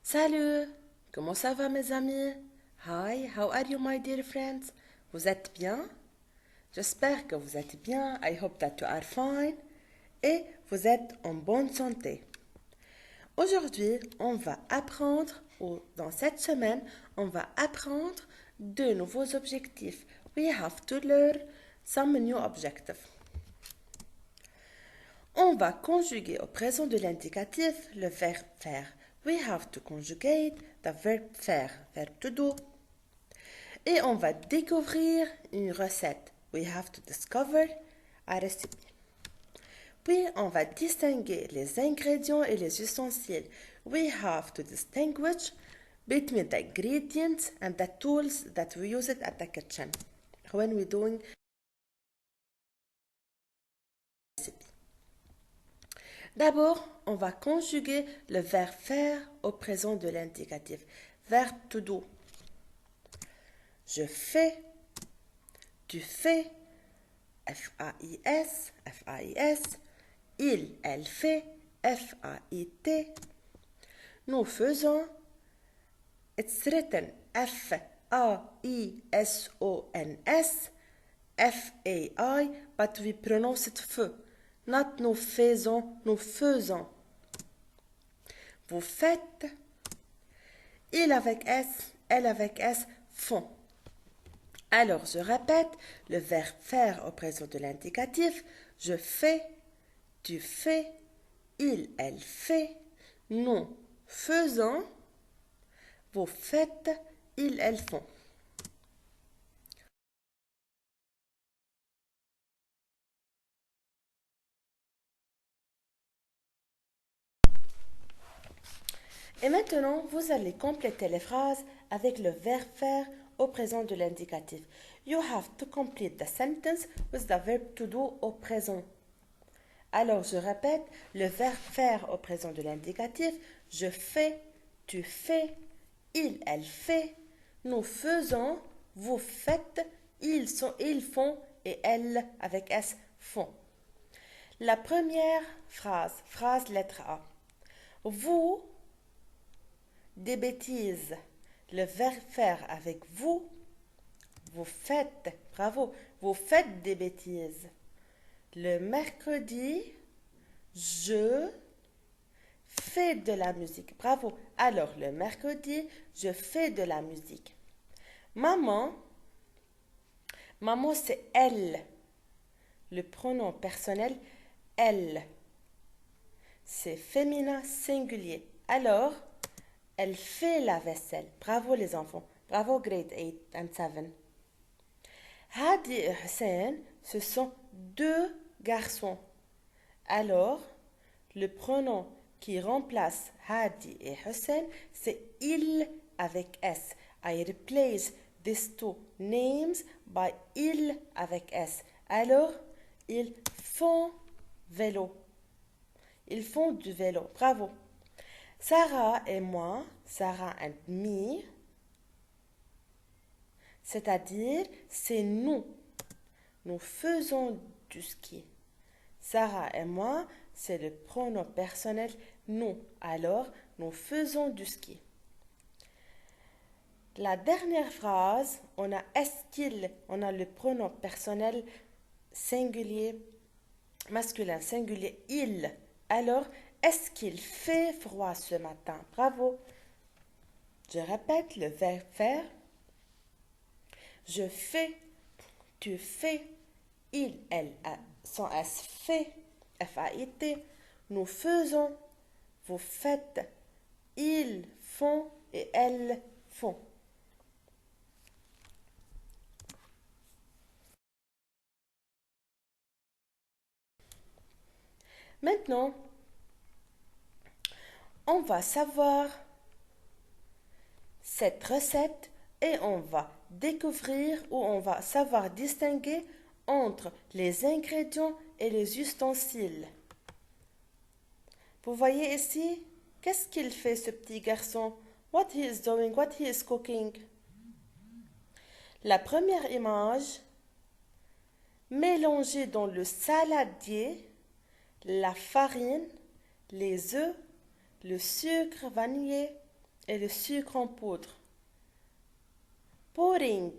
Salut, comment ça va mes amis? Hi, how are you my dear friends? Vous êtes bien? J'espère que vous êtes bien. I hope that you are fine. Et vous êtes en bonne santé. Aujourd'hui, on va apprendre, ou dans cette semaine, on va apprendre de nouveaux objectifs. We have to learn some new objectives. On va conjuguer au présent de l'indicatif le verbe faire. We have to conjugate the verb faire, verb to do. Et on va découvrir une recette. We have to discover a recipe. Puis on va distinguer les ingrédients et les ustensiles. We have to distinguish between the ingredients and the tools that we use it at the kitchen when we're doing recipe. D'abord, on va conjuguer le verbe faire au présent de l'indicatif. Verbe to do. Je fais, tu fais, F-A-I-S, F-A-I-S, il, elle fait, F-A-I-T. Nous faisons, it's written F-A-I-S-O-N-S, F-A-I, but we pronounce it F. Not nous faisons, nous faisons. Vous faites, il avec S, elle avec S, font. Alors, je répète, le verbe faire au présent de l'indicatif, je fais, tu fais, il, elle fait, nous faisons, vous faites, ils, elles font. Et maintenant, vous allez compléter les phrases avec le verbe faire au présent de l'indicatif. You have to complete the sentence with the verb to do au présent. Alors, je répète, le verbe faire au présent de l'indicatif, je fais, tu fais, il, elle fait, nous faisons, vous faites, ils font et elles avec S font. La première phrase, phrase lettre A. Vous, des bêtises. Le verbe faire avec vous, vous faites, bravo, vous faites des bêtises. Le mercredi, je fais de la musique. Bravo. Alors, le mercredi, je fais de la musique. Maman, maman c'est elle. Le pronom personnel, elle. C'est féminin singulier. Alors, elle fait la vaisselle. Bravo les enfants. Bravo grade 8 and 7. Hadi et Hussein, ce sont deux garçons. Alors, le pronom qui remplace Hadi et Hussein, c'est il avec S. I replace these two names by il avec S. Alors, ils font vélo. Ils font du vélo. Bravo. Sarah et moi, Sarah and me, c'est-à-dire c'est nous. Nous faisons du ski. Sarah et moi, c'est le pronom personnel nous. Alors, nous faisons du ski. La dernière phrase, on a est-ce qu'il, on a le pronom personnel singulier, masculin singulier il. Alors, est-ce qu'il fait froid ce matin? Bravo. Je répète le verbe faire. Je fais, tu fais, il, elle, son S fait, F-A-I-T. Nous faisons, vous faites, ils font et elles font. Maintenant, on va savoir cette recette et on va découvrir ou on va savoir distinguer entre les ingrédients et les ustensiles. Vous voyez ici, qu'est-ce qu'il fait ce petit garçon? What he is doing, what he is cooking. La première image, mélanger dans le saladier la farine, les œufs, le sucre vanillé et le sucre en poudre. Pouring,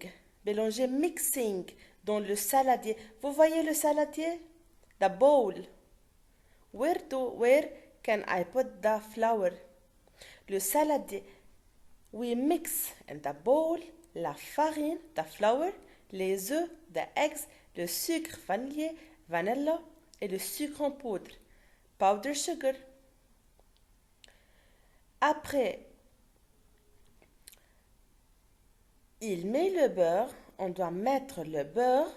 mélanger, mixing dans le saladier. Vous voyez le saladier? The bowl. Where can I put the flour? Le saladier. We mix in the bowl la farine, the flour, les œufs, the eggs, le sucre vanilla et le sucre en poudre, powder sugar. Après, il met le beurre. On doit mettre le beurre,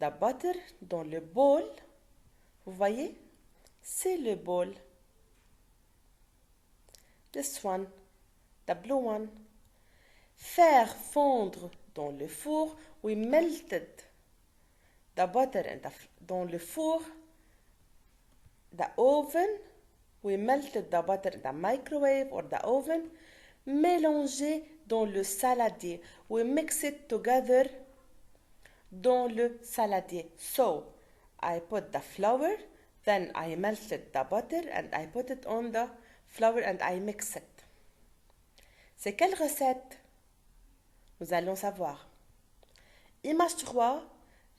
the butter, dans le bol. Vous voyez? C'est le bol. This one, the blue one. Faire fondre dans le four. We melted the butter dans le four. The oven. We melted the butter in the microwave or the oven. Mélanger dans le saladier. We mix it together dans le saladier. So, I put the flour, then I melted the butter and I put it on the flour and I mix it. C'est quelle recette? Nous allons savoir. Image 3.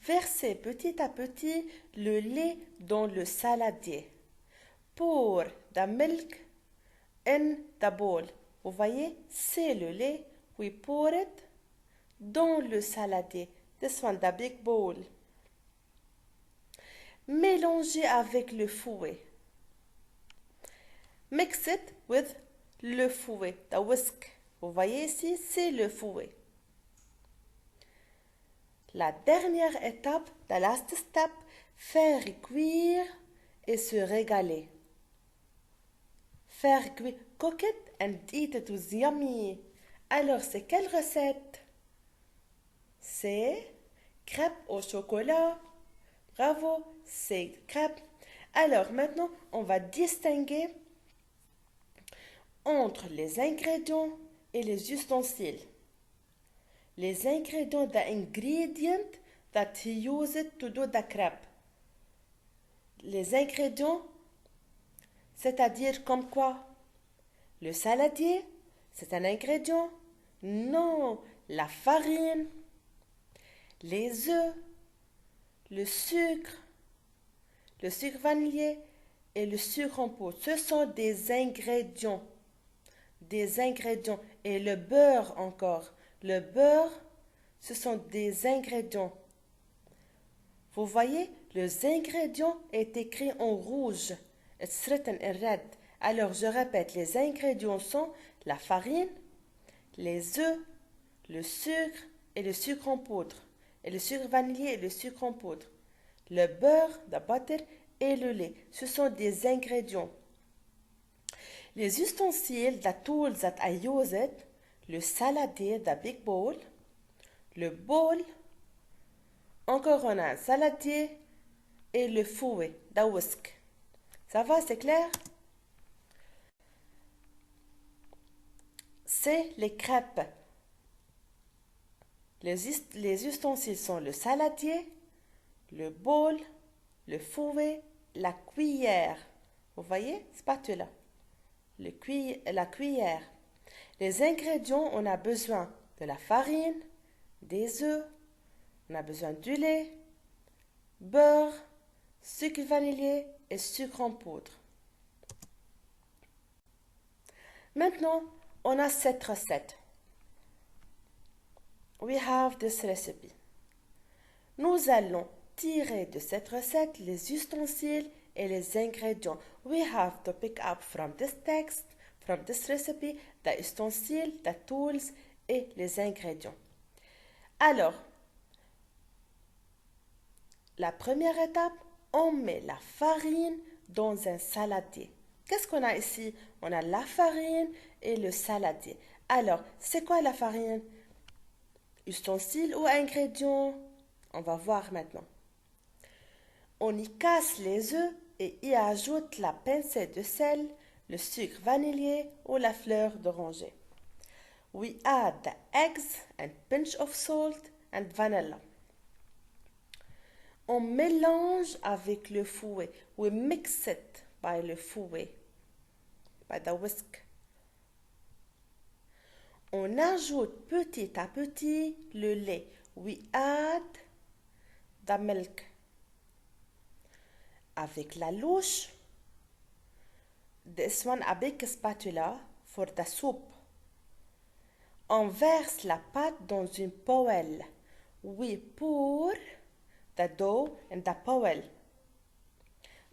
Versez petit à petit le lait dans le saladier. Pour the milk in the bowl. Vous voyez, c'est le lait. We pour it dans le saladier. This one, the big bowl. Mélangez avec le fouet. Mix it with le fouet, the whisk. Vous voyez ici, c'est le fouet. La dernière étape, the last step, faire cuire et se régaler. Faire cuire, cook it and eat it was yummy. Alors, c'est quelle recette? C'est crêpes au chocolat. Bravo, c'est crêpes. Alors, maintenant, on va distinguer entre les ingrédients et les ustensiles. Les ingrédients, the ingredient that he used to do the crepe. Les ingrédients, c'est-à-dire comme quoi? Le saladier, c'est un ingrédient? Non, la farine, les œufs, le sucre vanillé et le sucre en poudre. Ce sont des ingrédients. Des ingrédients. Et le beurre encore. Le beurre, ce sont des ingrédients. Vous voyez, les ingrédients est écrit en rouge. It's written in red. Alors, je répète, les ingrédients sont la farine, les œufs, le sucre et le sucre en poudre. Et le sucre vanillé et le sucre en poudre. Le beurre, the butter et le lait. Ce sont des ingrédients. Les ustensiles, the tools that I use it, le saladier, the big bowl, le bowl, encore on a un saladier et le fouet, the whisk. Ça va, c'est clair? C'est les crêpes. Les ustensiles sont le saladier, le bol, le fouet, la cuillère. Vous voyez, spatula. La cuillère. Les ingrédients, on a besoin de la farine, des œufs, on a besoin du lait, beurre, sucre vanillé et sucre en poudre. Maintenant, on a cette recette. We have this recipe. Nous allons tirer de cette recette les ustensiles et les ingrédients. We have to pick up from this text, from this recipe, the ustensiles, the tools et les ingrédients. Alors, la première étape, on met la farine dans un saladier. Qu'est-ce qu'on a ici? On a la farine et le saladier. Alors, c'est quoi la farine? Ustensile ou ingrédient? On va voir maintenant. On y casse les œufs et y ajoute la pincée de sel, le sucre vanillé ou la fleur d'oranger. We add the eggs and pinch of salt and vanilla. On mélange avec le fouet. We mix it by le fouet, by the whisk. On ajoute petit à petit le lait. We add the milk. Avec la louche, this one a big spatula for the soup. On verse la pâte dans une poêle. We pour the dough in the poêle.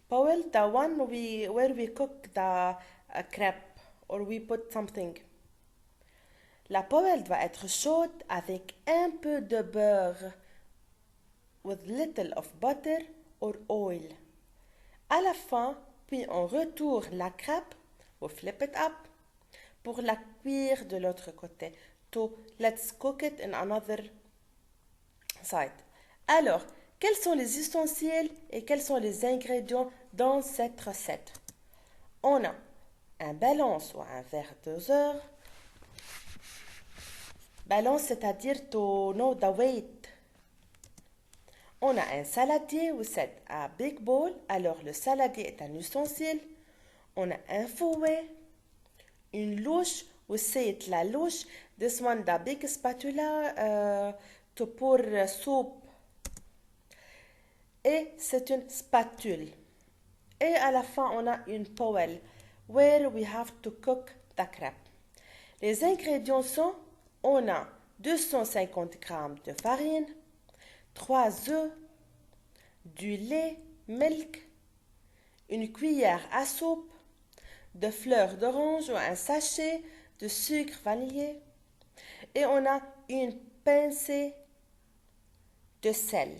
Poêle, the one where we cook the crepe or we put something. La poêle doit être chaude avec un peu de beurre. With little of butter or oil. À la fin, puis on retourne la crêpe, ou flip it up, pour la cuire de l'autre côté. Let's cook it in another side. Alors, quels sont les ustensiles et quels sont les ingrédients dans cette recette? On a un balance ou un verre doseur. Balance, c'est-à-dire to know the weight. On a un saladier, ou c'est un big bowl. Alors, le saladier est un ustensile. On a un fouet, une louche, ou c'est la louche. This one, the big spatula to pour soup. Et c'est une spatule. Et à la fin, on a une poêle, where we have to cook the crêpe. Les ingrédients sont, on a 250 g de farine, 3 œufs, du lait, milk, une cuillère à soupe, de fleurs d'orange ou un sachet de sucre vanillé et on a une pincée de sel.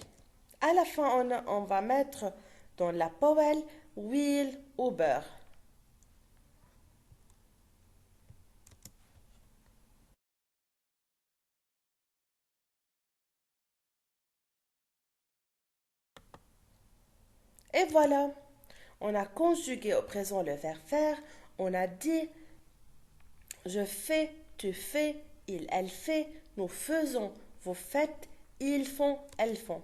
À la fin, on va mettre dans la poêle huile ou beurre. Et voilà, on a conjugué au présent le verbe faire. On a dit je fais, tu fais, il, elle fait, nous faisons, vous faites, ils font, elles font.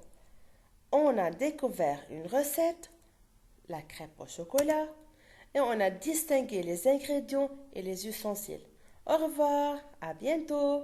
On a découvert une recette, la crêpe au chocolat, et on a distingué les ingrédients et les ustensiles. Au revoir, à bientôt.